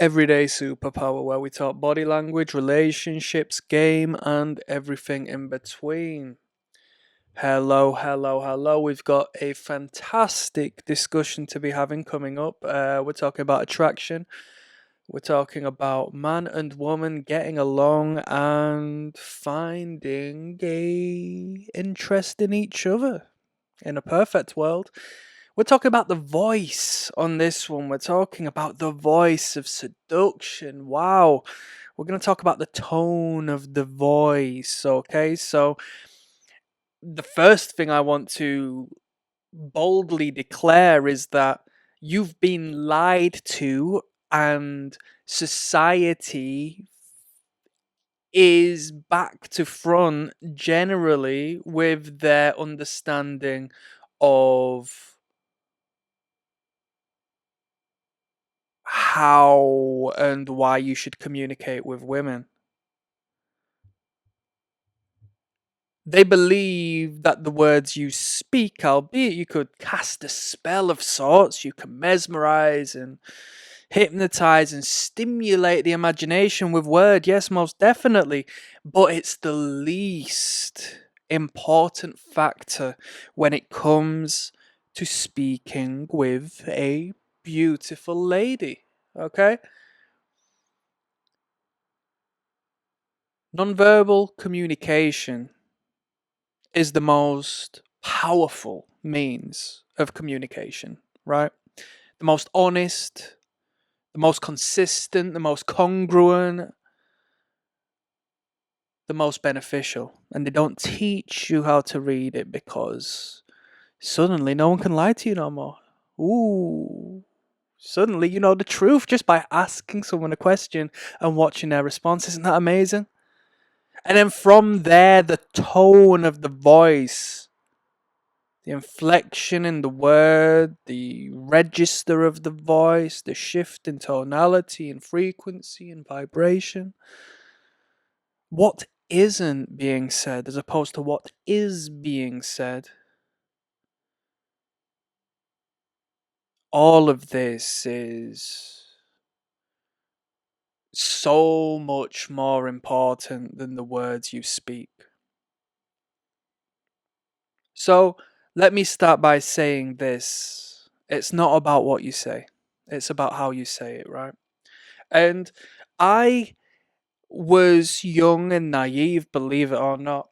Everyday superpower where we talk body language, relationships, game, and everything in between. Hello, hello, hello. We've got a fantastic discussion to be having coming up. We're talking about attraction. We're talking about man and woman getting along and finding a interest in each other in a perfect world. We're talking about the voice on this one. We're talking about the voice of seduction. Wow. We're going to talk about the tone of the voice. Okay. So, the first thing I want to boldly declare is that you've been lied to, and society is back to front generally with their understanding of how and why you should communicate with women. They believe that the words you speak, albeit you could cast a spell of sorts, you can mesmerize and hypnotize and stimulate the imagination with word, yes, most definitely, but it's the least important factor when it comes to speaking with a beautiful lady. Okay? Nonverbal communication is the most powerful means of communication, right? The most honest, the most consistent, the most congruent, the most beneficial. And they don't teach you how to read it because suddenly no one can lie to you no more. Ooh. Suddenly you know the truth just by asking someone a question and watching their response. Isn't that amazing? And then from there, the tone of the voice, the inflection in the word, the register of the voice, the shift in tonality and frequency and vibration. What isn't being said as opposed to what is being said. All of this is so much more important than the words you speak. So, let me start by saying this. It's not about what you say, it's about how you say it, right? And I was young and naive, believe it or not.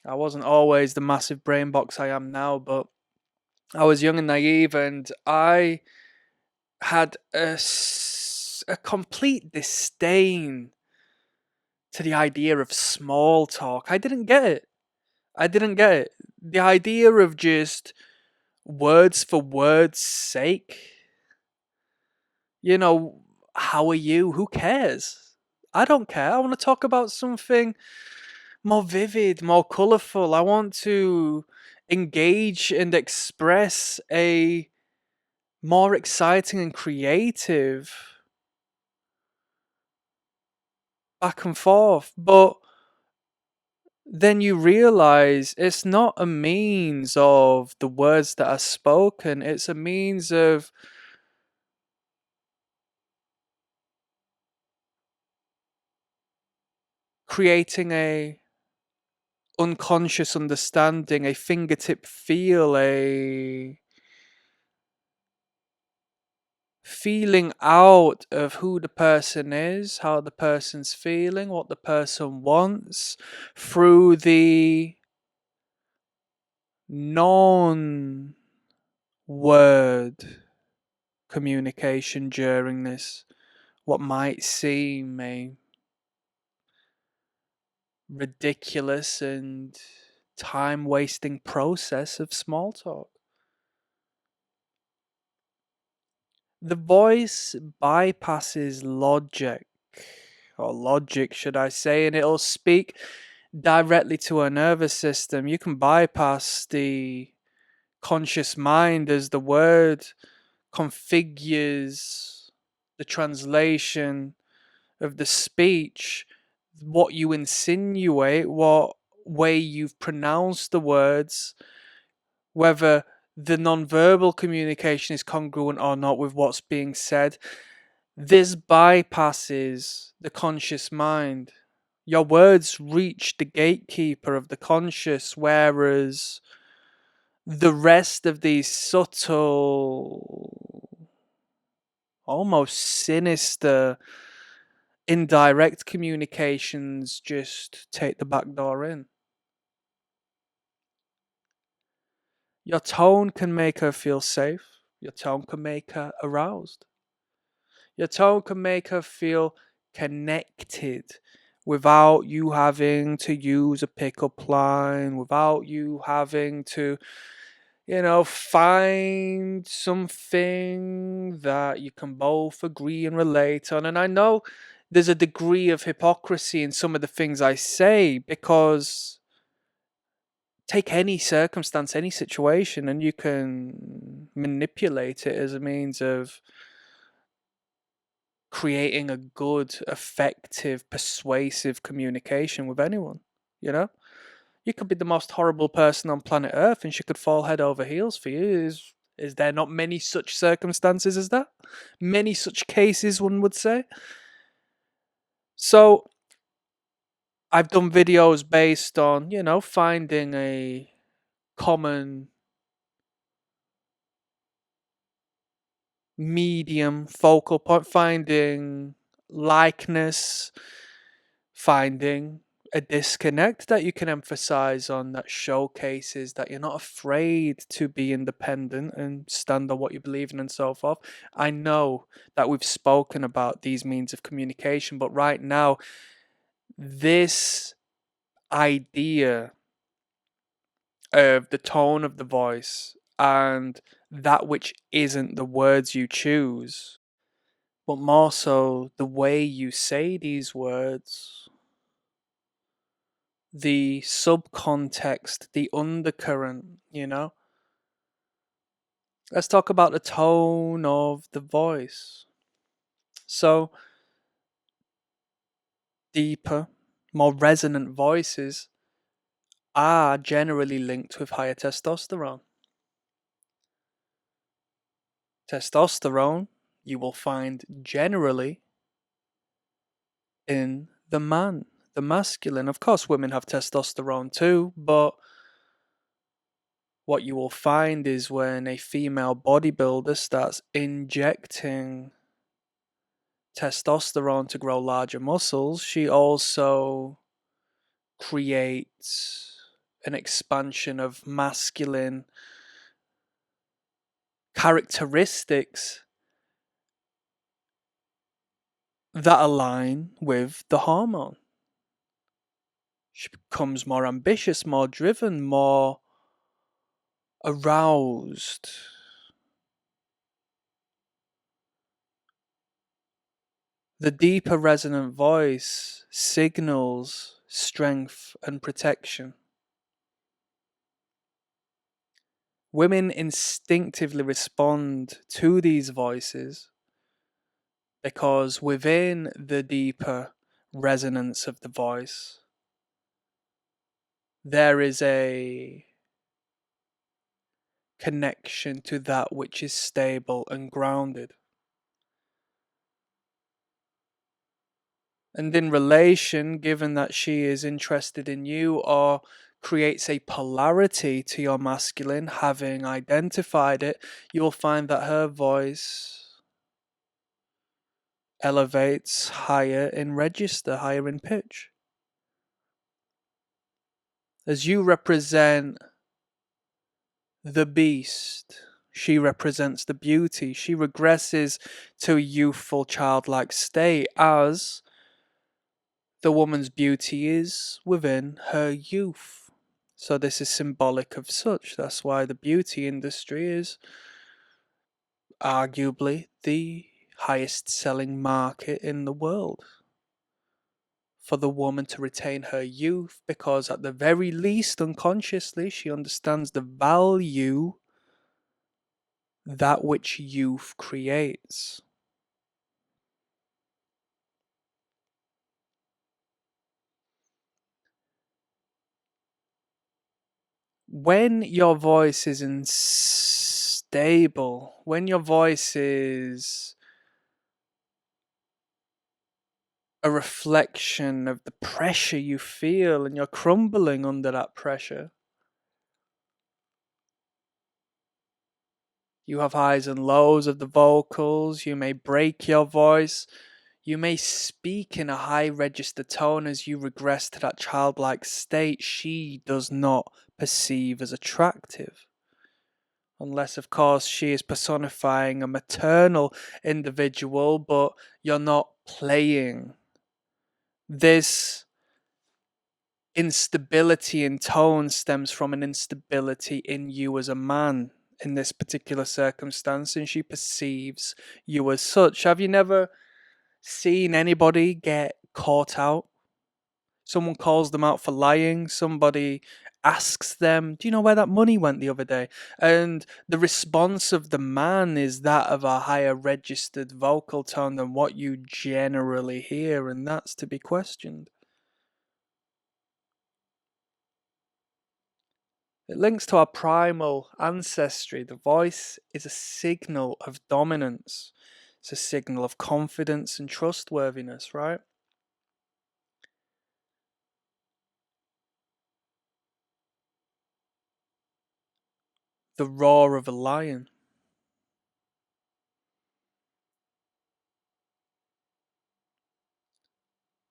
I wasn't always the massive brain box I am now, but I was young and naive, and I had a complete disdain to the idea of small talk. I didn't get it. I didn't get it. The idea of just words for words' sake. You know, how are you? Who cares? I don't care. I want to talk about something more vivid, more colourful. I want to engage and express a more exciting and creative back and forth. But then you realize it's not a means of the words that are spoken, it's a means of creating a unconscious understanding, a fingertip feel, a feeling out of who the person is, how the person's feeling, what the person wants through the non word communication during this, what might seem a ridiculous and time wasting process of small talk. The voice bypasses logic, or logic, should I say, and it'll speak directly to our nervous system. You can bypass the conscious mind as the word configures the translation of the speech, what you insinuate, what way you've pronounced the words, whether the non-verbal communication is congruent or not with what's being said. This bypasses the conscious mind. Your words reach the gatekeeper of the conscious, whereas the rest of these subtle, almost sinister, indirect communications just take the back door in. Your tone can make her feel safe. Your tone can make her aroused. Your tone can make her feel connected without you having to use a pickup line, without you having to, find something that you can both agree and relate on. And I know there's a degree of hypocrisy in some of the things I say because take any circumstance, any situation, and you can manipulate it as a means of creating a good, effective, persuasive communication with anyone. You know, you could be the most horrible person on planet Earth, and she could fall head over heels for you. Is there not many such circumstances as that? Many such cases, one would say. So I've done videos based on, finding a common medium focal point, finding likeness, finding a disconnect that you can emphasize on that showcases that you're not afraid to be independent and stand on what you believe in and so forth. I know that we've spoken about these means of communication, but right now, this idea of the tone of the voice and that which isn't the words you choose, but more so the way you say these words, the subcontext, the undercurrent. Let's talk about the tone of the voice. So, deeper, more resonant voices are generally linked with higher testosterone. Testosterone, you will find generally in the man, the masculine. Of course, women have testosterone too, but what you will find is when a female bodybuilder starts injecting testosterone to grow larger muscles, she also creates an expansion of masculine characteristics that align with the hormone. She becomes more ambitious, more driven, more aroused. The deeper resonant voice signals strength and protection. Women instinctively respond to these voices because within the deeper resonance of the voice, there is a connection to that which is stable and grounded. And in relation, given that she is interested in you or creates a polarity to your masculine, having identified it, you will find that her voice elevates higher in register, higher in pitch. As you represent the beast, she represents the beauty. She regresses to a youthful, childlike state as the woman's beauty is within her youth. So this is symbolic of such. That's why the beauty industry is arguably the highest selling market in the world. For the woman to retain her youth, because at the very least, unconsciously, she understands the value that which youth creates. When your voice is unstable, when your voice is a reflection of the pressure you feel, and you're crumbling under that pressure. You have highs and lows of the vocals. You may break your voice. You may speak in a high register tone as you regress to that childlike state she does not perceive as attractive. Unless, of course, she is personifying a maternal individual, but you're not playing. This instability in tone stems from an instability in you as a man in this particular circumstance, and she perceives you as such. Have you never seen anybody get caught out? Someone calls them out for lying. Somebody asks them, "Do you know where that money went the other day?" And the response of the man is that of a higher registered vocal tone than what you generally hear, and that's to be questioned. It links to our primal ancestry. The voice is a signal of dominance. It's a signal of confidence and trustworthiness, right? The roar of a lion.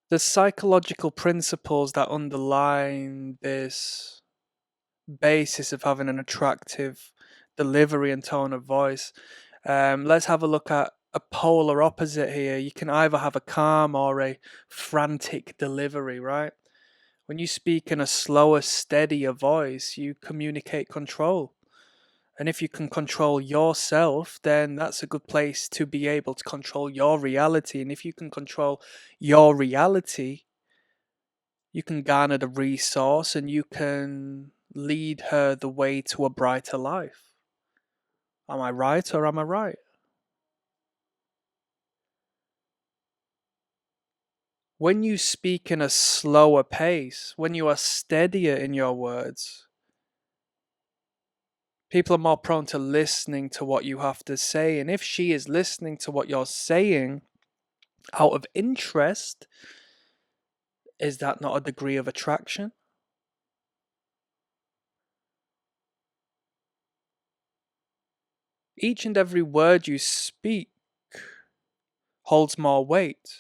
The psychological principles that underline this basis of having an attractive delivery and tone of voice. Let's have a look at a polar opposite here. You can either have a calm or a frantic delivery, right? When you speak in a slower, steadier voice, you communicate control. And if you can control yourself, then that's a good place to be able to control your reality. And if you can control your reality, you can garner the resource and you can lead her the way to a brighter life. Am I right or am I right? When you speak in a slower pace, when you are steadier in your words, people are more prone to listening to what you have to say. And if she is listening to what you're saying out of interest, is that not a degree of attraction? Each and every word you speak holds more weight.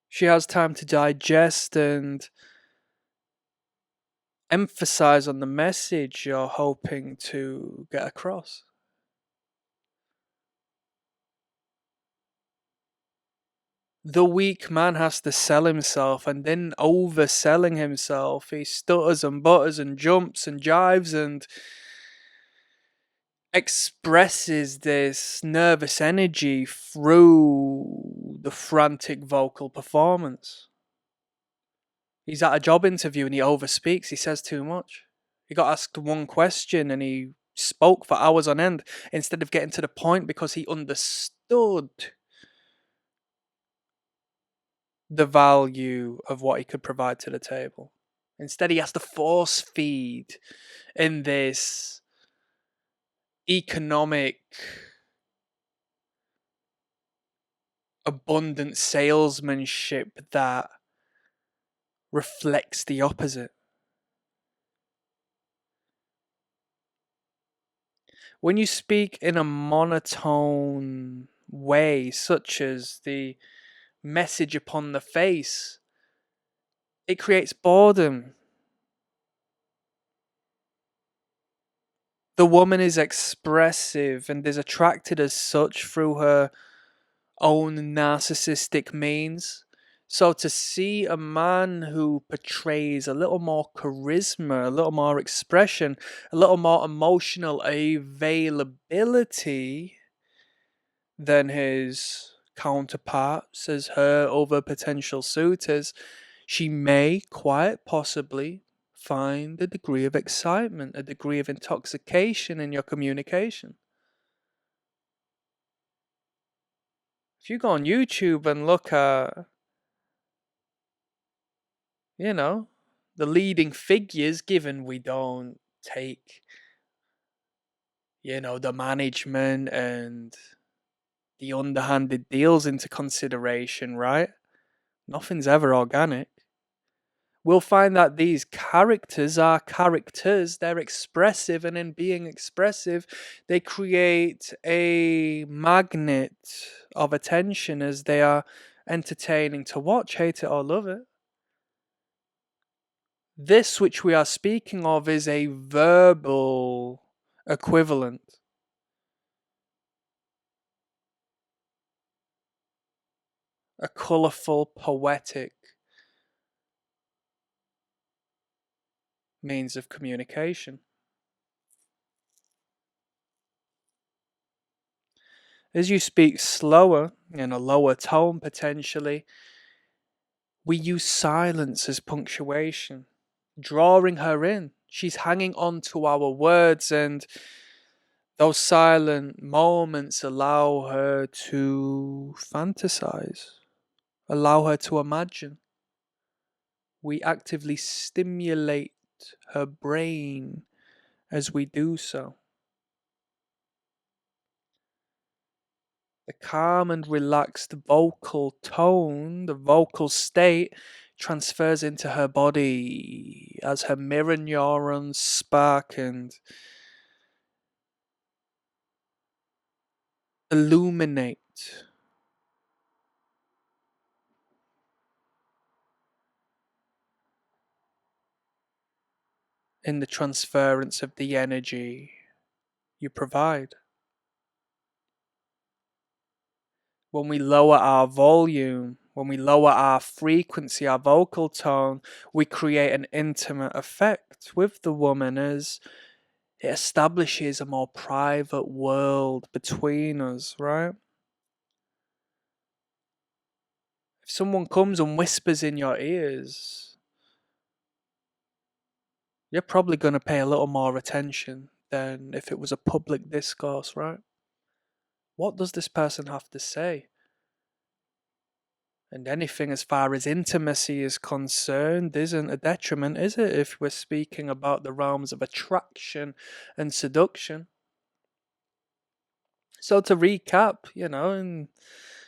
She has time to digest and emphasize on the message you're hoping to get across. The weak man has to sell himself, and in overselling himself, he stutters and butters and jumps and jives and expresses this nervous energy through the frantic vocal performance. He's at a job interview and he overspeaks, he says too much. He got asked one question and he spoke for hours on end instead of getting to the point because he understood the value of what he could provide to the table. Instead, he has to force feed in this economic, abundant salesmanship that reflects the opposite. When you speak in a monotone way, such as the message upon the face, it creates boredom. The woman is expressive and is attracted as such through her own narcissistic means. So to see a man who portrays a little more charisma, a little more expression, a little more emotional availability than his counterparts as her other potential suitors, she may quite possibly find a degree of excitement, a degree of intoxication in your communication. If you go on YouTube and look at, you know, the leading figures, given we don't take the management and the underhanded deals into consideration, right? Nothing's ever organic. We'll find that these characters are characters, they're expressive, and in being expressive, they create a magnet of attention as they are entertaining to watch, hate it or love it. This which we are speaking of is a verbal equivalent, a colourful, poetic means of communication. As you speak slower, in a lower tone potentially, we use silence as punctuation, drawing her in. She's hanging on to our words, and those silent moments allow her to fantasize, allow her to imagine. We actively stimulate her brain as we do so. The calm and relaxed vocal tone, the vocal state, transfers into her body as her mirror neurons spark and illuminate. In the transference of the energy you provide. When we lower our volume, when we lower our frequency, our vocal tone, we create an intimate effect with the woman as it establishes a more private world between us, right? If someone comes and whispers in your ears, you're probably going to pay a little more attention than if it was a public discourse, right? What does this person have to say? And anything as far as intimacy is concerned isn't a detriment, is it? If we're speaking about the realms of attraction and seduction. So to recap, and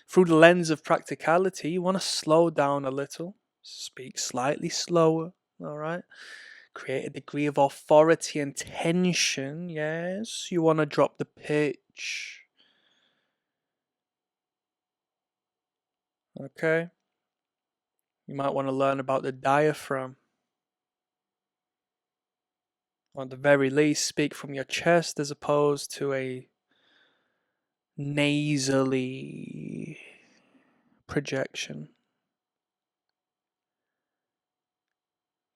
through the lens of practicality, you want to slow down a little, speak slightly slower, all right? Create a degree of authority and tension, yes. You want to drop the pitch, okay? You might want to learn about the diaphragm. Or at the very least, speak from your chest as opposed to a nasally projection.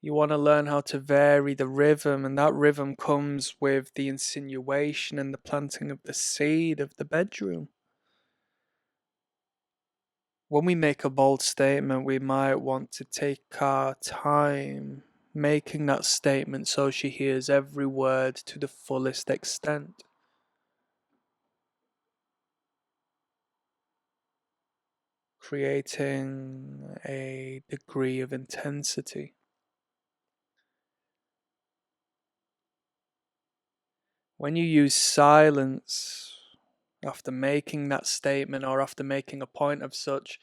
You want to learn how to vary the rhythm, and that rhythm comes with the insinuation and the planting of the seed of the bedroom. When we make a bold statement, we might want to take our time making that statement so she hears every word to the fullest extent. Creating a degree of intensity. When you use silence after making that statement or after making a point of such,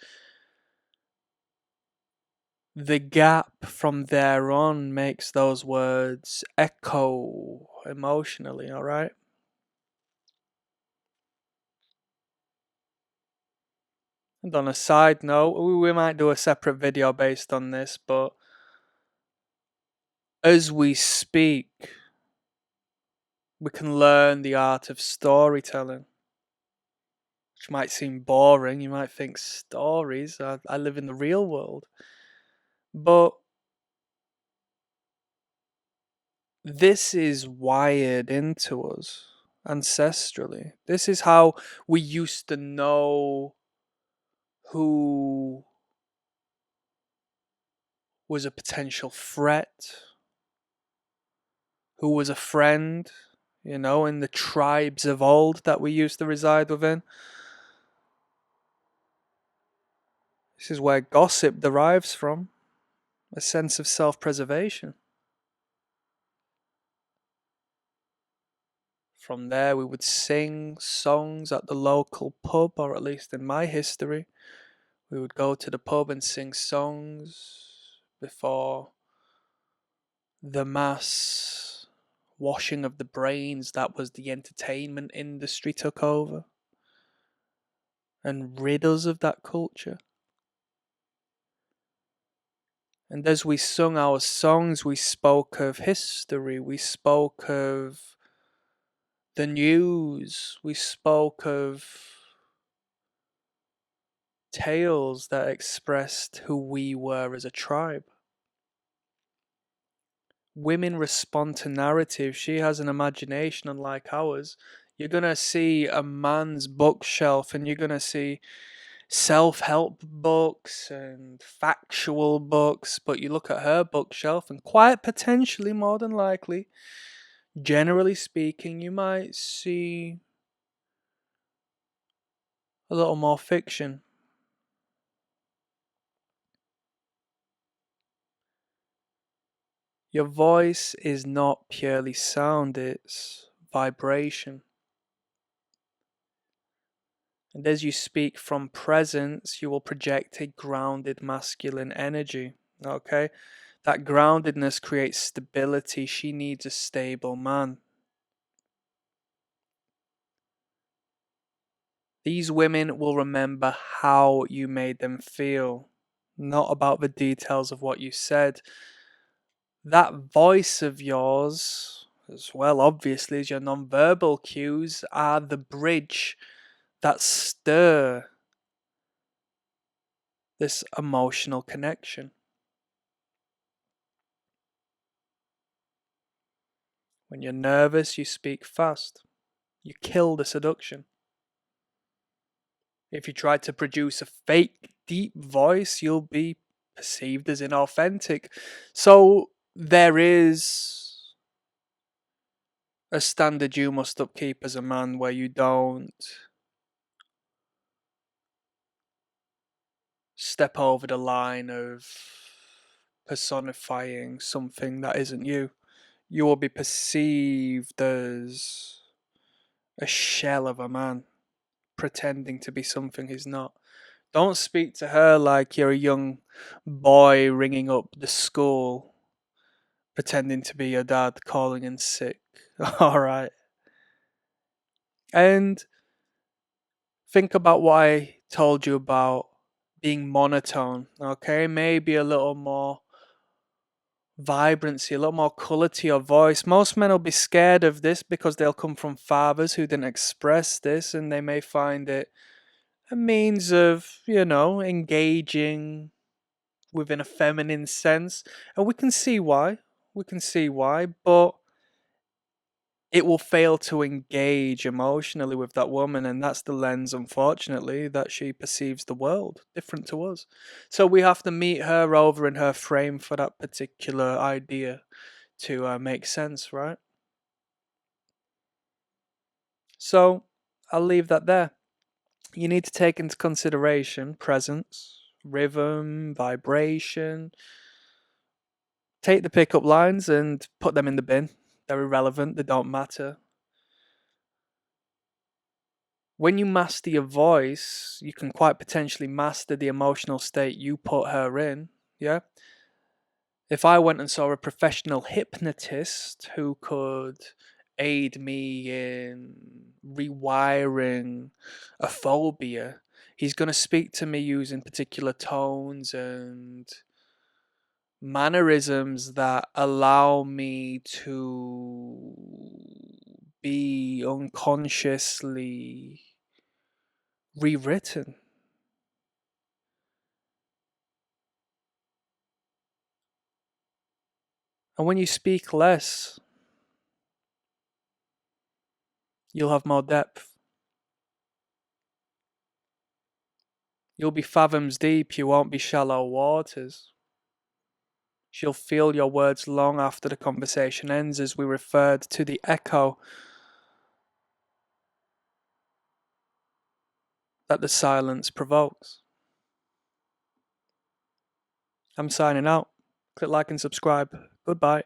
the gap from there on makes those words echo emotionally, alright? And on a side note, we might do a separate video based on this, but as we speak, we can learn the art of storytelling. Which might seem boring. You might think stories. I live in the real world. But this is wired into us ancestrally. This is how we used to know who was a potential threat, who was a friend, in the tribes of old that we used to reside within. This is where gossip derives from, a sense of self-preservation. From there, we would sing songs at the local pub, or at least in my history, we would go to the pub and sing songs before the mass washing of the brains that was the entertainment industry took over and rid us of that culture. And as we sung our songs, we spoke of history, we spoke of the news, we spoke of tales that expressed who we were as a tribe. Women respond to narrative. She has an imagination unlike ours. You're going to see a man's bookshelf and you're going to see self-help books and factual books, but you look at her bookshelf and quite potentially, more than likely, generally speaking, you might see a little more fiction. Your voice is not purely sound, it's vibration. And as you speak from presence, you will project a grounded masculine energy. Okay? That groundedness creates stability. She needs a stable man. These women will remember how you made them feel, not about the details of what you said. That voice of yours, as well, obviously, as your nonverbal cues, are the bridge that stir this emotional connection. When you're nervous, you speak fast. You kill the seduction. If you try to produce a fake, deep voice, you'll be perceived as inauthentic. So there is a standard you must upkeep as a man where you don't step over the line of personifying something that isn't you. You will be perceived as a shell of a man, pretending to be something he's not. Don't speak to her like you're a young boy ringing up the school, pretending to be your dad, calling in sick. Alright. And think about what I told you about being monotone, okay? Maybe a little more vibrancy, a little more colour to your voice. Most men will be scared of this because they'll come from fathers who didn't express this and they may find it a means of, engaging within a feminine sense. And we can see why. But it will fail to engage emotionally with that woman, and that's the lens, unfortunately, that she perceives the world different to us. So we have to meet her over in her frame for that particular idea to make sense, right? So I'll leave that there. You need to take into consideration presence, rhythm, vibration. Take the pickup lines and put them in the bin. They're irrelevant, they don't matter. When you master your voice, you can quite potentially master the emotional state you put her in. Yeah. If I went and saw a professional hypnotist who could aid me in rewiring a phobia, he's going to speak to me using particular tones and mannerisms that allow me to be unconsciously rewritten. And when you speak less, you'll have more depth. You'll be fathoms deep, you won't be shallow waters. She'll feel your words long after the conversation ends, as we referred to the echo that the silence provokes. I'm signing out. Click like and subscribe. Goodbye.